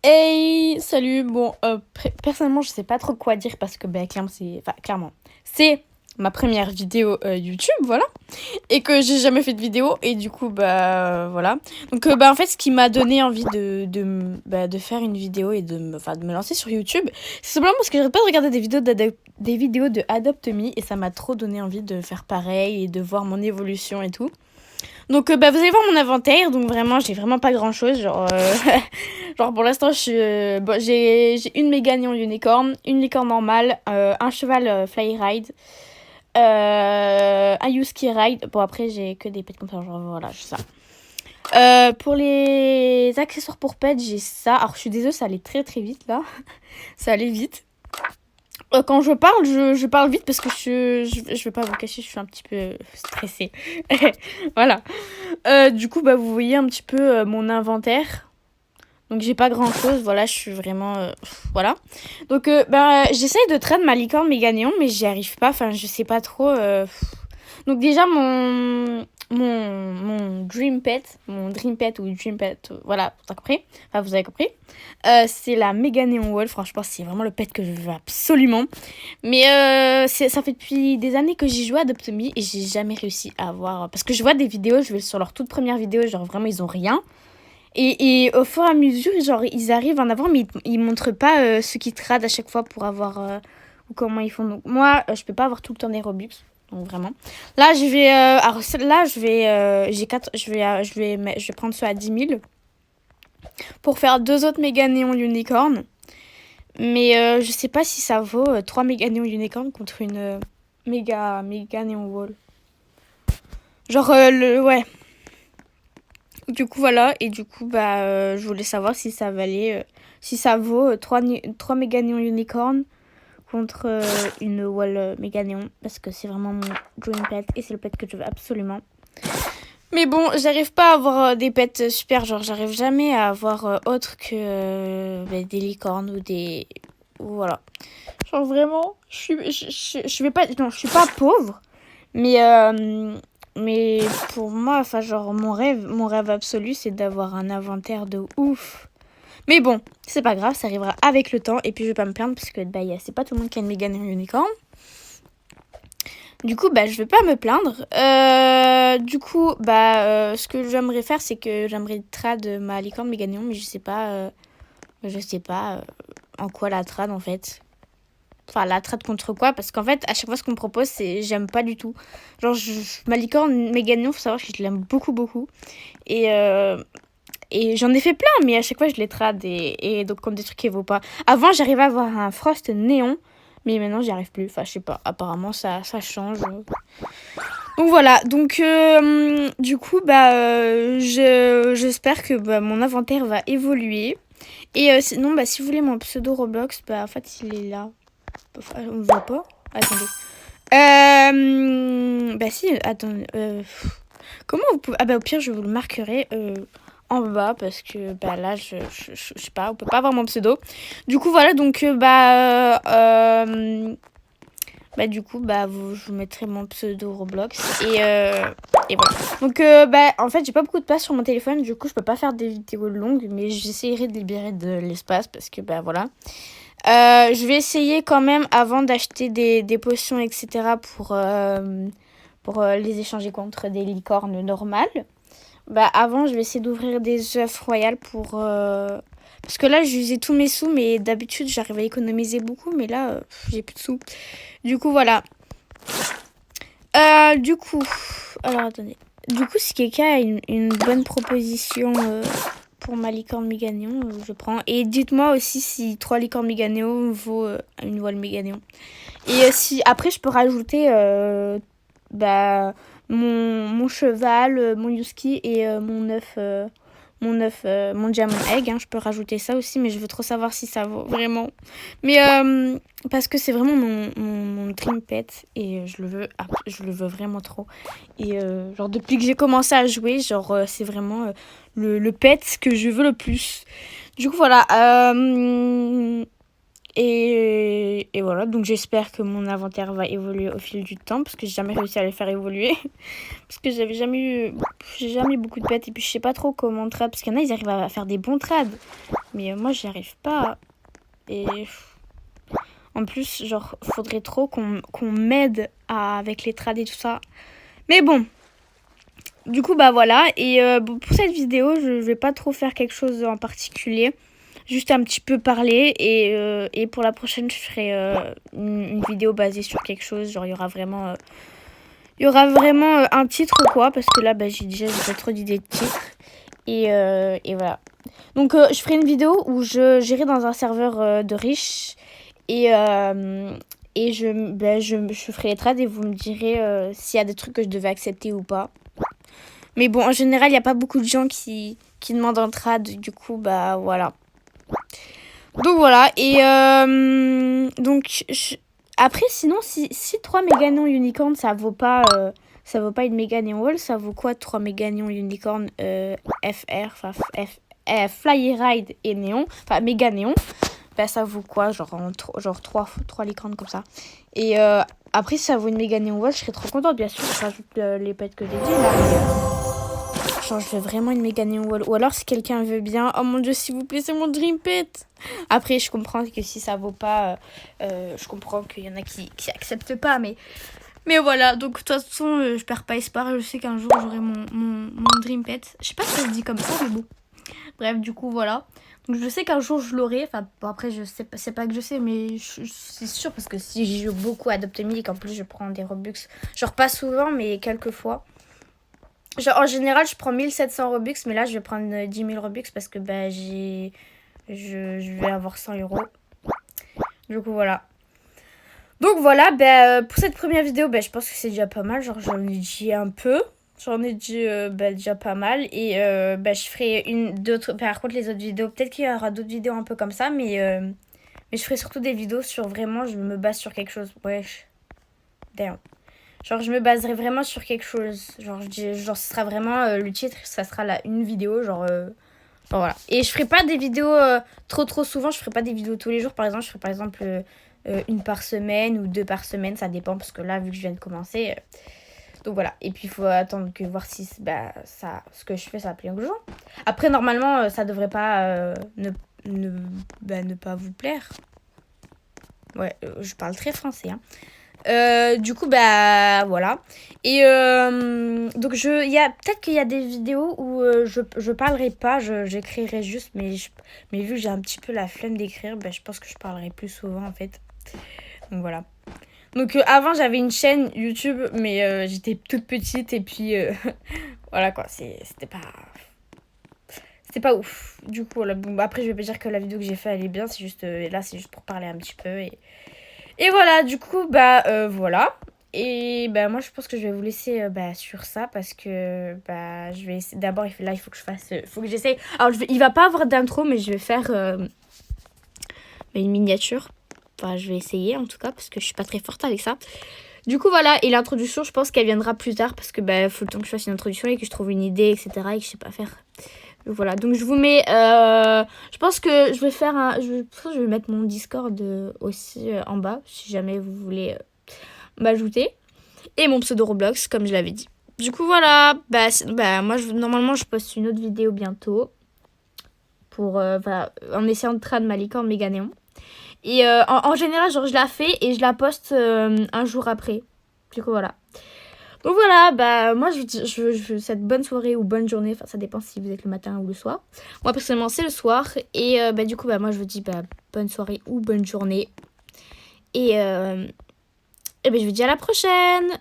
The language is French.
Hey, salut. Bon, personnellement, je sais pas trop quoi dire parce que, clairement, c'est ma première vidéo YouTube, voilà, et que j'ai jamais fait de vidéo et du coup, voilà. Donc, en fait, ce qui m'a donné envie de faire une vidéo et de me lancer sur YouTube, c'est simplement parce que j'arrête pas de regarder des vidéos de Adopt Me et ça m'a trop donné envie de faire pareil et de voir mon évolution et tout. Donc, vous allez voir mon inventaire. Donc, vraiment, j'ai vraiment pas grand chose. Genre pour l'instant, j'ai une Méganion unicorn, une licorne normale, un cheval fly ride, un Yuski ride. Bon, après, j'ai que des pets comme ça. Genre, voilà, j'ai ça. Pour les accessoires pour pets, j'ai ça. Alors, je suis désolée, ça allait très très vite là. Ça allait vite. Quand je parle, je parle vite parce que je vais pas vous cacher, je suis un petit peu stressée. Voilà. Du coup, vous voyez un petit peu mon inventaire. Donc j'ai pas grand chose, voilà, je suis vraiment... voilà. Donc j'essaye de trade ma licorne méganéon, mais j'y arrive pas, enfin je sais pas trop. Donc déjà mon dream pet ou dream pet, voilà, vous avez compris. Enfin vous avez compris. C'est la méganéon wall, franchement c'est vraiment le pet que je veux absolument. Mais ça fait depuis des années que j'y joue à Adopt Me et j'ai jamais réussi à avoir... Parce que je vois des vidéos, je vais sur leur toute première vidéo, genre vraiment ils ont rien. Et au fur et à mesure, genre, ils arrivent à en avoir, mais ils montrent pas ce qu'ils tradent à chaque fois pour avoir... ou comment ils font. Donc moi, je peux pas avoir tout le temps des Robux. Donc vraiment. Là, je vais... alors là, je vais... j'ai 4, je vais prendre ceux à 10 000 pour faire deux autres méga néons unicorn. Mais je sais pas si ça vaut 3 méga néons unicorn contre une méga néon wall. Genre, ouais. Du coup, voilà. Et du coup, je voulais savoir si ça valait, si ça vaut 3 méga néons unicorn contre une wall méga néon. Parce que c'est vraiment mon dream pet et c'est le pet que je veux absolument. Mais bon, j'arrive pas à avoir des pets super. Genre, j'arrive jamais à avoir autre que des licornes ou des. Voilà. Genre, vraiment, je vais pas. Non, je suis pas pauvre. Mais. Mais pour moi, enfin, genre, mon rêve absolu, c'est d'avoir un inventaire de ouf. Mais bon, c'est pas grave, ça arrivera avec le temps. Et puis, je vais pas me plaindre parce que c'est pas tout le monde qui a une méga unicorn. Du coup, je vais pas me plaindre. Du coup, ce que j'aimerais faire, c'est que j'aimerais trad ma licorne méga néon, mais je sais pas en quoi la trad en fait. Enfin, la trade contre quoi? Parce qu'en fait, à chaque fois, ce qu'on me propose, j'aime pas du tout. Genre, ma licorne méganion, faut savoir que je l'aime beaucoup, beaucoup. Et, et j'en ai fait plein, mais à chaque fois, je les trade. Et donc, comme des trucs qui vaut pas. Avant, j'arrivais à avoir un Frost néon. Mais maintenant, j'y arrive plus. Enfin, je sais pas. Apparemment, ça change. Donc, voilà. Donc, du coup, j'espère que mon inventaire va évoluer. Et sinon, si vous voulez mon pseudo Roblox, en fait, il est là. On ne voit pas. Attendez. Si, attendez. Comment vous pouvez... Ah au pire, je vous le marquerai en bas parce que là, je sais pas, on peut pas avoir mon pseudo. Du coup, voilà, donc du coup, je vous mettrai mon pseudo Roblox et voilà. Donc, en fait, j'ai pas beaucoup de place sur mon téléphone, du coup, je peux pas faire des vidéos longues, mais j'essaierai de libérer de l'espace parce que, voilà. Je vais essayer quand même avant d'acheter des potions, etc. pour les échanger contre des licornes normales. Avant, je vais essayer d'ouvrir des œufs royales pour... Parce que là, j'usais tous mes sous, mais d'habitude, j'arrive à économiser beaucoup. Mais là, j'ai plus de sous. Du coup, voilà. Du coup... Alors, attendez. Du coup, si quelqu'un a une bonne proposition... pour ma licorne méganéon, je prends. Et dites-moi aussi si 3 licornes méganéon vaut une voile méganéon. Et si après, je peux rajouter mon cheval, mon Yuski et mon Diamond Egg. Hein. Je peux rajouter ça aussi, mais je veux trop savoir si ça vaut vraiment. Mais parce que c'est vraiment mon dream pet et je le veux vraiment trop. Et genre depuis que j'ai commencé à jouer, genre c'est vraiment le pet que je veux le plus. Du coup voilà. Et voilà, donc j'espère que mon inventaire va évoluer au fil du temps parce que j'ai jamais réussi à le faire évoluer. Parce que j'ai jamais eu beaucoup de pets et puis je sais pas trop comment trade parce qu'il y en a ils arrivent à faire des bons trades. Mais moi j'y arrive pas. Et en plus, genre, faudrait trop qu'on m'aide avec les trades et tout ça. Mais bon, du coup, bah voilà. Et bon, pour cette vidéo, je vais pas trop faire quelque chose en particulier. Juste un petit peu parler. Et pour la prochaine, je ferai une vidéo basée sur quelque chose. Genre, il y aura vraiment un titre ou quoi. Parce que là, bah, j'ai pas trop d'idées de titre. Et voilà. Donc, je ferai une vidéo où j'irai dans un serveur de riches. Et je ferai les trades et vous me direz s'il y a des trucs que je devais accepter ou pas. Mais bon, en général, il n'y a pas beaucoup de gens qui demandent un trad. Du coup, bah voilà. Donc voilà. Et donc, après, sinon, si 3 méga néons unicorn, ça vaut pas une méga néon wall, ça vaut quoi 3 méga néons unicorn FR, enfin Fly Ride et néon, enfin méga néon. Bah, ça vaut quoi genre 3 licornes comme ça. Et après, si ça vaut une méga néon wall, je serais trop contente. Bien sûr, je rajoute les pets que j'ai dit là. Genre, je veux vraiment une méga néon wall. Ou alors, si quelqu'un veut bien, oh mon dieu, s'il vous plaît, c'est mon dream pet. Après, je comprends que si ça vaut pas, je comprends qu'il y en a qui acceptent pas. Mais voilà, donc de toute façon, je perds pas espoir. Je sais qu'un jour, j'aurai mon dream pet. Je sais pas si ça se dit comme ça, mais bon. Bref, du coup, voilà. Donc je sais qu'un jour je l'aurai. Enfin, bon, après, je sais pas, c'est pas que je sais, mais c'est sûr parce que si j'y joue beaucoup à Adopt-Me et qu'en plus je prends des Robux, genre pas souvent, mais quelques fois. Genre en général, je prends 1700 Robux, mais là je vais prendre 10 000 Robux parce que bah, je vais avoir 100 euros. Du coup, voilà. Donc voilà, bah, pour cette première vidéo, bah, je pense que c'est déjà pas mal. Genre, j'en ai dit un peu. J'en ai dit déjà pas mal. Et bah, je ferai d'autres. Par contre, les autres vidéos, peut-être qu'il y aura d'autres vidéos un peu comme ça. Mais je ferai surtout des vidéos sur vraiment, je me base sur quelque chose. Wesh. Damn. Genre, je me baserai vraiment sur quelque chose. Genre, ce sera vraiment le titre, ça sera une vidéo. Genre, voilà. Et je ferai pas des vidéos trop souvent. Je ferai pas des vidéos tous les jours. Par exemple, je ferai par exemple une par semaine ou 2 par semaine. Ça dépend parce que là, vu que je viens de commencer. Donc voilà. Et puis, il faut attendre que voir si ce que je fais, ça plaît aux gens. Après, normalement, ça devrait pas ne pas vous plaire. Ouais, je parle très français, hein. Du coup, bah voilà. Et donc, peut-être qu'il y a des vidéos où je parlerai pas, j'écrirai juste, mais vu que j'ai un petit peu la flemme d'écrire, bah, je pense que je parlerai plus souvent en fait. Donc voilà. Donc avant, j'avais une chaîne YouTube, mais j'étais toute petite et puis voilà quoi, c'était pas ouf. Du coup, voilà, bon, après, je vais pas dire que la vidéo que j'ai fait elle est bien, c'est juste là, c'est juste pour parler un petit peu et voilà, du coup, bah voilà. Et bah moi, je pense que je vais vous laisser sur ça parce que bah je vais essayer. D'abord, là, il faut que je fasse. Faut que j'essaye. Alors, il va pas avoir d'intro, mais je vais faire une miniature. Enfin, je vais essayer en tout cas parce que je suis pas très forte avec ça. Du coup, voilà. Et l'introduction, je pense qu'elle viendra plus tard parce que bah faut le temps que je fasse une introduction et que je trouve une idée, etc. et que je sais pas faire. Donc, voilà, donc je vous mets. Je pense que je vais faire je vais mettre mon Discord aussi en bas si jamais vous voulez m'ajouter. Et mon pseudo Roblox, comme je l'avais dit. Du coup, voilà. Moi, normalement, je poste une autre vidéo bientôt. En essayant de trad ma licorne méga néon. Et en général, genre, je la fais et je la poste un jour après. Du coup, voilà. Donc voilà, bah moi je cette bonne soirée ou bonne journée, enfin ça dépend si vous êtes le matin ou le soir. Moi personnellement c'est le soir et bah du coup bah moi je vous dis bah bonne soirée ou bonne journée et bah je vous dis à la prochaine.